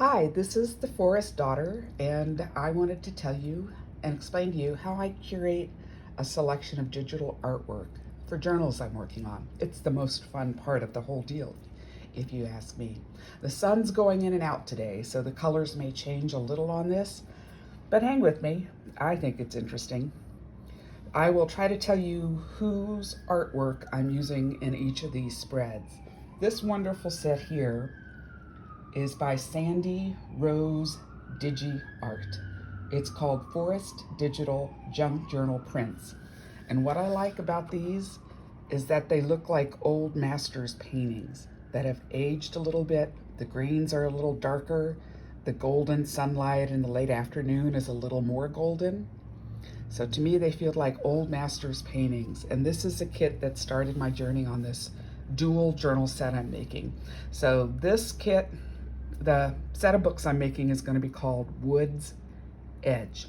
Hi, this is the Forest Daughter, and I wanted to tell you and explain to you how I curate a selection of digital artwork for journals I'm working on. It's the most fun part of the whole deal, if you ask me. The sun's going in and out today, so the colors may change a little on this, but hang with me. I think it's interesting. I will try to tell you whose artwork I'm using in each of these spreads. This wonderful set here is by Sandy Rose Digi Art. It's called Forest Digital Junk Journal Prints. And what I like about these is that they look like old masters paintings that have aged a little bit. The greens are a little darker. The golden sunlight in the late afternoon is a little more golden. So to me, they feel like old masters paintings. And this is a kit that started my journey on this dual journal set I'm making. So this kit, the set of books I'm making, is going to be called Wood's Edge.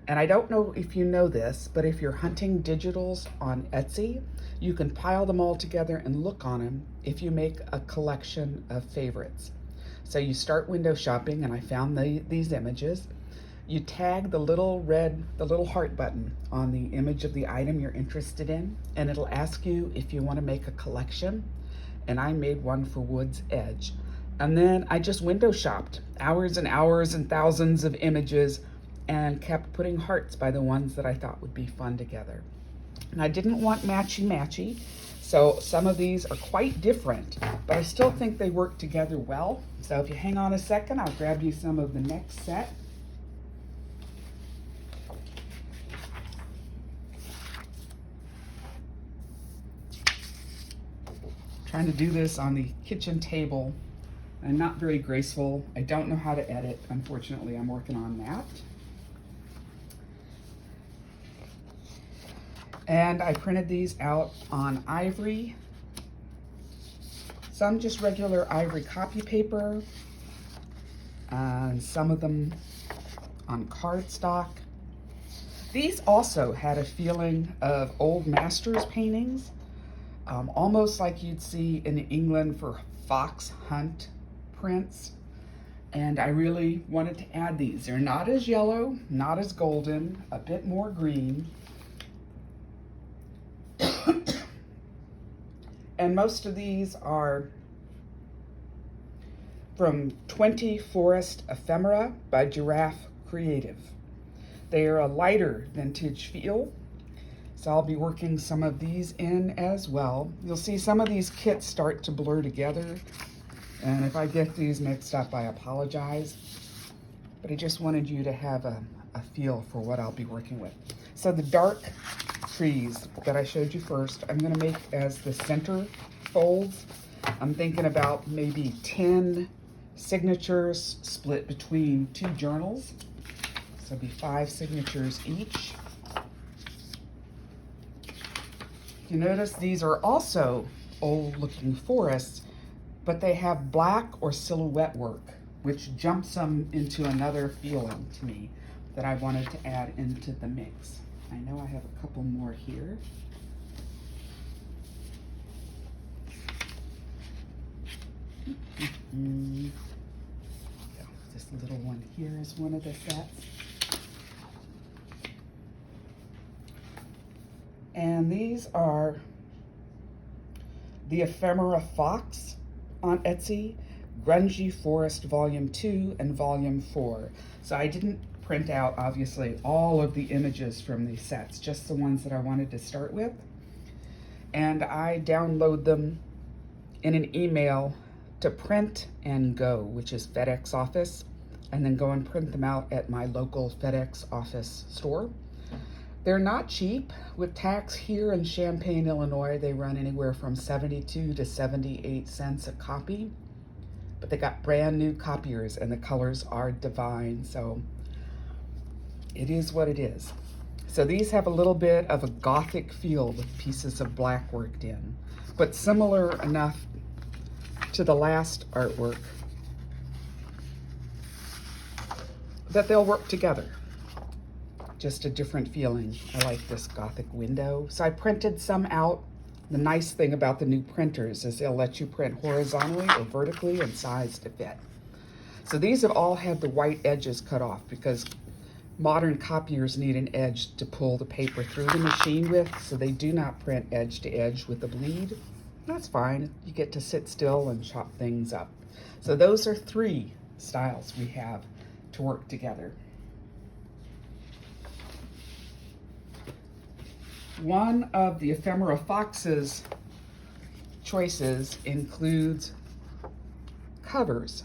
And I don't know if you know this, but if you're hunting digitals on Etsy, you can pile them all together and look on them if you make a collection of favorites. So you start window shopping, and I found these images. You tag the little heart button on the image of the item you're interested in, and it'll ask you if you want to make a collection. And I made one for Wood's Edge. And then I just window shopped hours and hours and thousands of images and kept putting hearts by the ones that I thought would be fun together. And I didn't want matchy-matchy, so some of these are quite different, but I still think they work together well. So if you hang on a second, I'll grab you some of the next set. Trying to do this on the kitchen table. I'm not very graceful. I don't know how to edit. Unfortunately, I'm working on that. And I printed these out on ivory. Some just regular ivory copy paper, and some of them on cardstock. These also had a feeling of old masters paintings, almost like you'd see in England for fox hunt prints. And I really wanted to add these. They're not as yellow, not as golden, a bit more green. And most of these are from 20 Forest Ephemera by Giraffe Creative. They are a lighter vintage feel, so I'll be working some of these in as well. You'll see some of these kits start to blur together, and if I get these mixed up, I apologize. But I just wanted you to have a feel for what I'll be working with. So the dark trees that I showed you first, I'm going to make as the center folds. I'm thinking about maybe 10 signatures split between 2 journals. So it'll be 5 signatures each. You notice these are also old looking forests, but they have black or silhouette work, which jumps them into another feeling to me that I wanted to add into the mix. I know I have a couple more here. This little one here is one of the sets. And these are the Ephemera Fox on Etsy, Grungy Forest Volume 2 and Volume 4. So I didn't print out, obviously, all of the images from these sets, just the ones that I wanted to start with. And I download them in an email to Print and Go, which is FedEx office, and then go and print them out at my local FedEx office store. They're not cheap. With tax here in Champaign, Illinois, they run anywhere from 72 to 78 cents a copy. But they got brand new copiers, and the colors are divine, so it is what it is. So these have a little bit of a gothic feel with pieces of black worked in, but similar enough to the last artwork that they'll work together. Just a different feeling. I like this gothic window. So I printed some out. The nice thing about the new printers is they'll let you print horizontally or vertically and size to fit. So these have all had the white edges cut off because modern copiers need an edge to pull the paper through the machine with, so they do not print edge to edge with the bleed. That's fine. You get to sit still and chop things up. So those are 3 styles we have to work together. One of the Ephemera Fox's choices includes covers,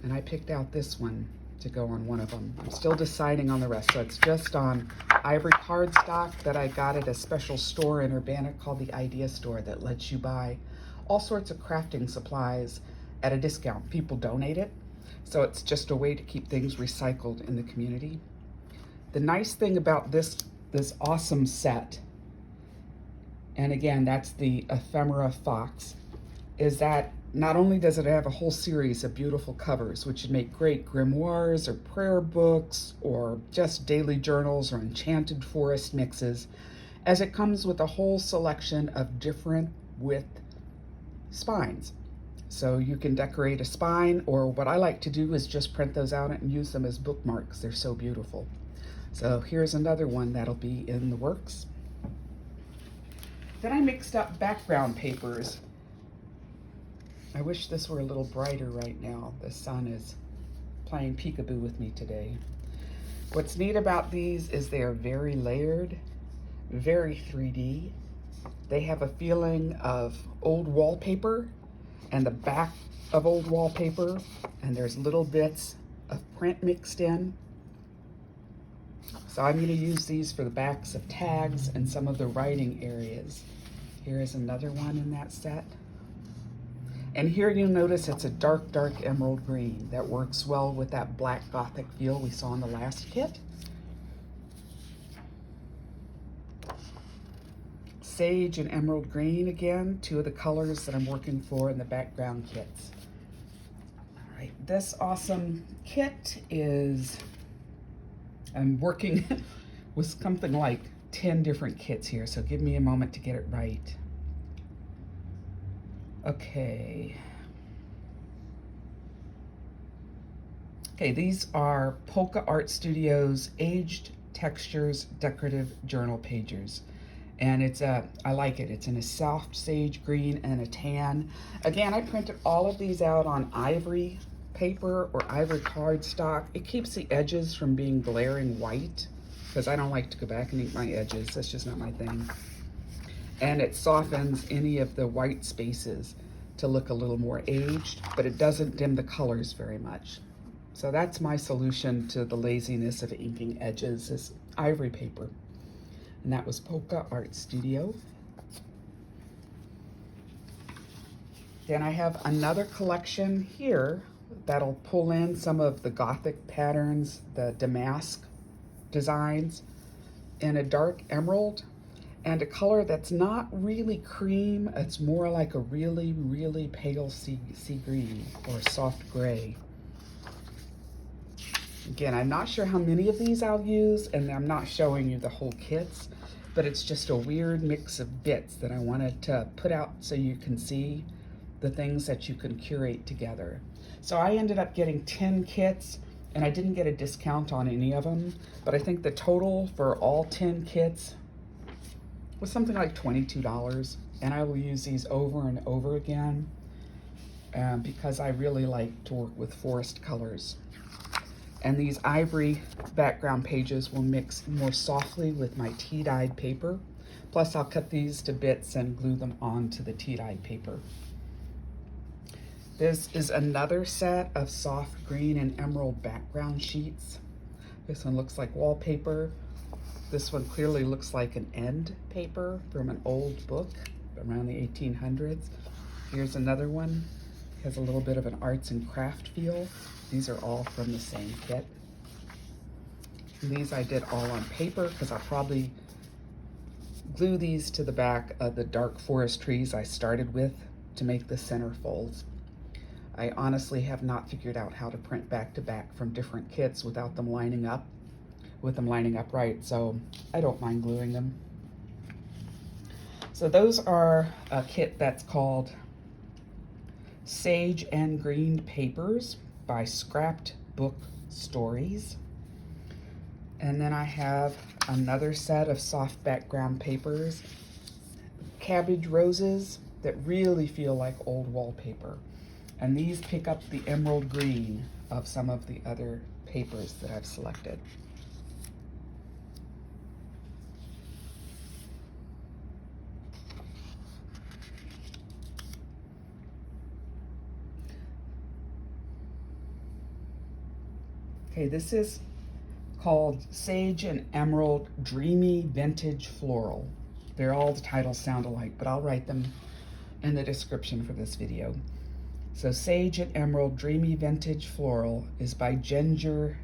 and I picked out this one to go on one of them. I'm still deciding on the rest, so it's just on ivory cardstock that I got at a special store in Urbana called the Idea Store that lets you buy all sorts of crafting supplies at a discount. People donate it, so it's just a way to keep things recycled in the community. The nice thing about this awesome set, and again, that's the Ephemera Fox, is that not only does it have a whole series of beautiful covers, which would make great grimoires or prayer books or just daily journals or enchanted forest mixes, as it comes with a whole selection of different width spines. So you can decorate a spine, or what I like to do is just print those out and use them as bookmarks. They're so beautiful. So here's another one that'll be in the works. Then I mixed up background papers. I wish this were a little brighter right now. The sun is playing peekaboo with me today. What's neat about these is they are very layered, very 3D. They have a feeling of old wallpaper and the back of old wallpaper, and there's little bits of print mixed in. So I'm going to use these for the backs of tags and some of the writing areas. Here is another one in that set. And here you'll notice it's a dark, dark emerald green that works well with that black gothic feel we saw in the last kit. Sage and emerald green again, 2 of the colors that I'm working for in the background kits. All right, this awesome kit is, I'm working with something like 10 different kits here, so give me a moment to get it right. Okay. Okay, these are Polka Art Studio's Aged Textures Decorative Journal Pagers. And it's I like it. It's in a soft sage green and a tan. Again, I printed all of these out on ivory paper or ivory cardstock. It keeps the edges from being glaring white because I don't like to go back and ink my edges. That's just not my thing. And it softens any of the white spaces to look a little more aged, but it doesn't dim the colors very much. So that's my solution to the laziness of inking edges, is ivory paper. And that was Polka Art Studio. Then I have another collection here that'll pull in some of the Gothic patterns, the damask designs, in a dark emerald and a color that's not really cream. It's more like a really, really pale sea green or soft gray. Again, I'm not sure how many of these I'll use, and I'm not showing you the whole kits, but it's just a weird mix of bits that I wanted to put out so you can see the things that you can curate together. So I ended up getting 10 kits, and I didn't get a discount on any of them, but I think the total for all 10 kits was something like $22, and I will use these over and over again because I really like to work with forest colors. And these ivory background pages will mix more softly with my tea-dyed paper. Plus I'll cut these to bits and glue them onto the tea-dyed paper. This is another set of soft green and emerald background sheets. This one looks like wallpaper. This one clearly looks like an end paper from an old book around the 1800s. Here's another one. It has a little bit of an arts and craft feel. These are all from the same kit. And these I did all on paper because I'll probably glue these to the back of the dark forest trees I started with to make the center folds. I honestly have not figured out how to print back to back from different kits without them lining up, right, so I don't mind gluing them. So those are a kit that's called Sage and Green Papers by Scrapped Book Stories. And then I have another set of soft background papers, cabbage roses that really feel like old wallpaper. And these pick up the emerald green of some of the other papers that I've selected. Okay, this is called Sage and Emerald Dreamy Vintage Floral. All the titles sound alike, but I'll write them in the description for this video. So Sage and Emerald Dreamy Vintage Floral is by Ginger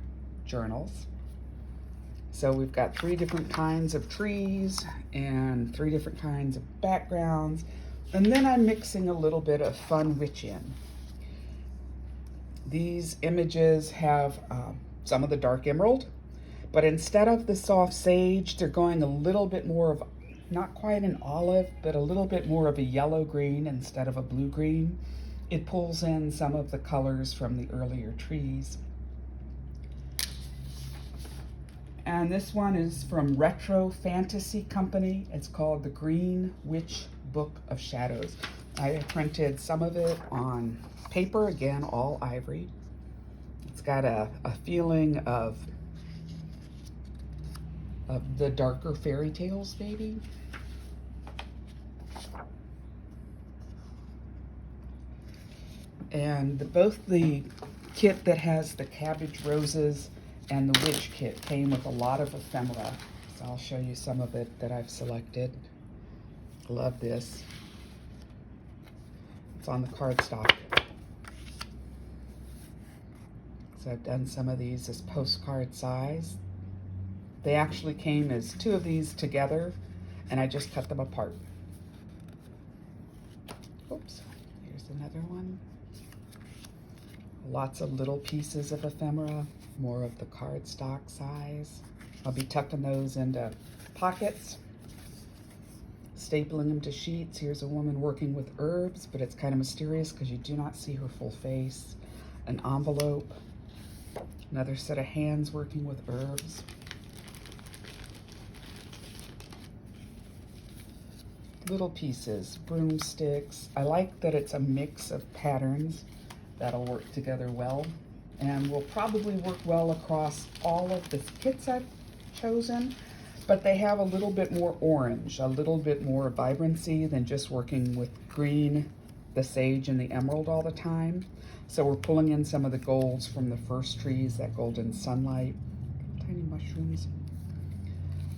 Journals. So we've got 3 different kinds of trees and 3 different kinds of backgrounds. And then I'm mixing a little bit of fun witch in. These images have some of the dark emerald, but instead of the soft sage, they're going a little bit more of, not quite an olive, but a little bit more of a yellow green instead of a blue green. It pulls in some of the colors from the earlier trees. And this one is from Retro Fantasy Company. It's called The Green Witch Book of Shadows. I printed some of it on paper, again, all ivory. It's got a feeling of the darker fairy tales, maybe. And both the kit that has the cabbage roses and the witch kit came with a lot of ephemera. So I'll show you some of it that I've selected. Love this. It's on the cardstock. So I've done some of these as postcard size. They actually came as 2 of these together, and I just cut them apart. Oops, here's another one. Lots of little pieces of ephemera, more of the cardstock size. I'll be tucking those into pockets, stapling them to sheets. Here's a woman working with herbs, but it's kind of mysterious because you do not see her full face. An envelope, another set of hands working with herbs. Little pieces, broomsticks. I like that it's a mix of patterns that'll work together well, and will probably work well across all of the kits I've chosen, but they have a little bit more orange, a little bit more vibrancy than just working with green, the sage, and the emerald all the time. So we're pulling in some of the golds from the first trees, that golden sunlight, tiny mushrooms,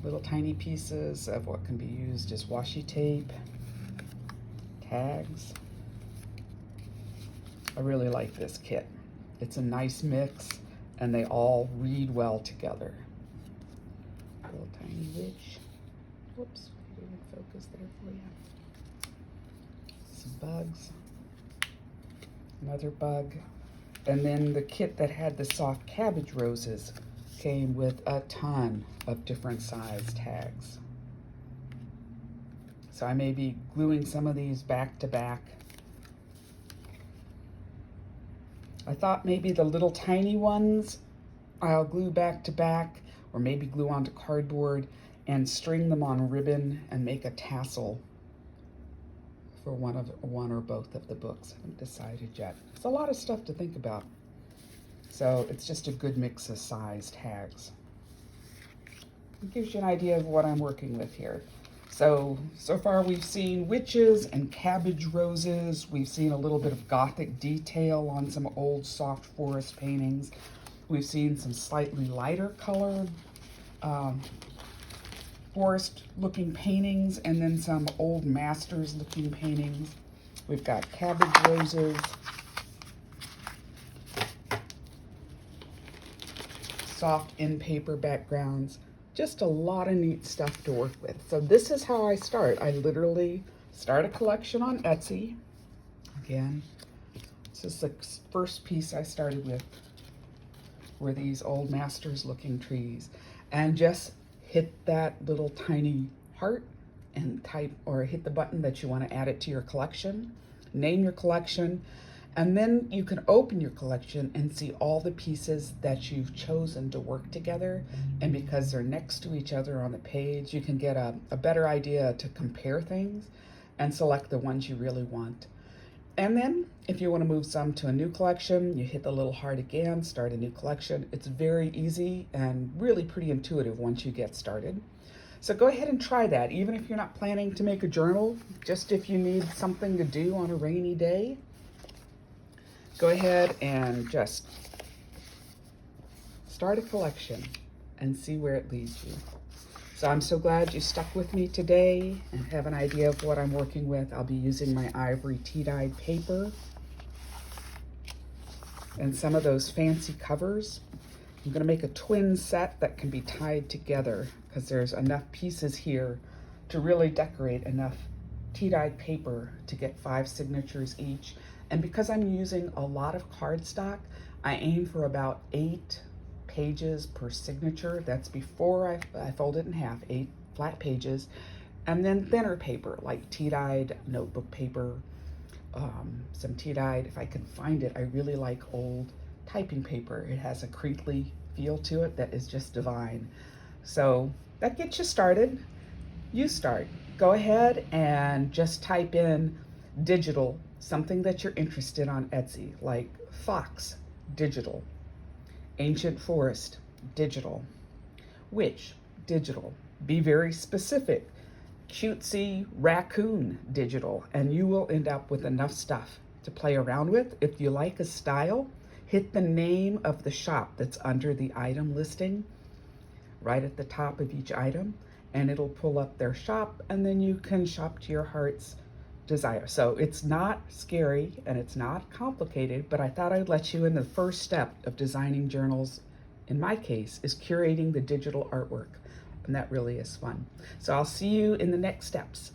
little tiny pieces of what can be used as washi tape, tags. I really like this kit. It's a nice mix, and they all read well together. Little tiny witch. Whoops, I didn't focus there for you. Some bugs. Another bug. And then the kit that had the soft cabbage roses came with a ton of different size tags. So I may be gluing some of these back to back. I thought maybe the little tiny ones I'll glue back to back, or maybe glue onto cardboard and string them on ribbon and make a tassel for one or both of the books. I haven't decided yet. It's a lot of stuff to think about. So it's just a good mix of size tags. It gives you an idea of what I'm working with here. So far we've seen witches and cabbage roses. We've seen a little bit of Gothic detail on some old soft forest paintings. We've seen some slightly lighter colored forest looking paintings, and then some old masters looking paintings. We've got cabbage roses, soft in paper backgrounds. Just a lot of neat stuff to work with. So this is how I start. I literally start a collection on Etsy. Again, this is the first piece I started with, were these old masters looking trees, and just hit that little tiny heart and type, or hit the button that you want to add it to your collection, name your collection, And then you can open your collection and see all the pieces that you've chosen to work together. And because they're next to each other on the page, you can get a better idea to compare things and select the ones you really want. And then if you want to move some to a new collection, you hit the little heart again, start a new collection. It's very easy and really pretty intuitive once you get started. So go ahead and try that, even if you're not planning to make a journal, just if you need something to do on a rainy day. Go ahead and just start a collection and see where it leads you. So I'm so glad you stuck with me today and have an idea of what I'm working with. I'll be using my ivory tea-dyed paper and some of those fancy covers. I'm going to make a twin set that can be tied together because there's enough pieces here to really decorate enough tea-dyed paper to get 5 signatures each. And because I'm using a lot of cardstock, I aim for about 8 pages per signature. That's before I fold it in half, 8 flat pages. And then thinner paper, like tea-dyed notebook paper, some tea-dyed, if I can find it. I really like old typing paper. It has a crinkly feel to it that is just divine. So that gets you started. You start. Go ahead and just type in digital, something that you're interested on Etsy, like fox, digital, ancient forest, digital, witch, digital. Be very specific. Cutesy raccoon, digital, and you will end up with enough stuff to play around with. If you like a style, hit the name of the shop that's under the item listing right at the top of each item, and it'll pull up their shop, and then you can shop to your heart's desire. So it's not scary and it's not complicated, but I thought I'd let you in. The first step of designing journals, in my case, is curating the digital artwork, and that really is fun. So I'll see you in the next steps.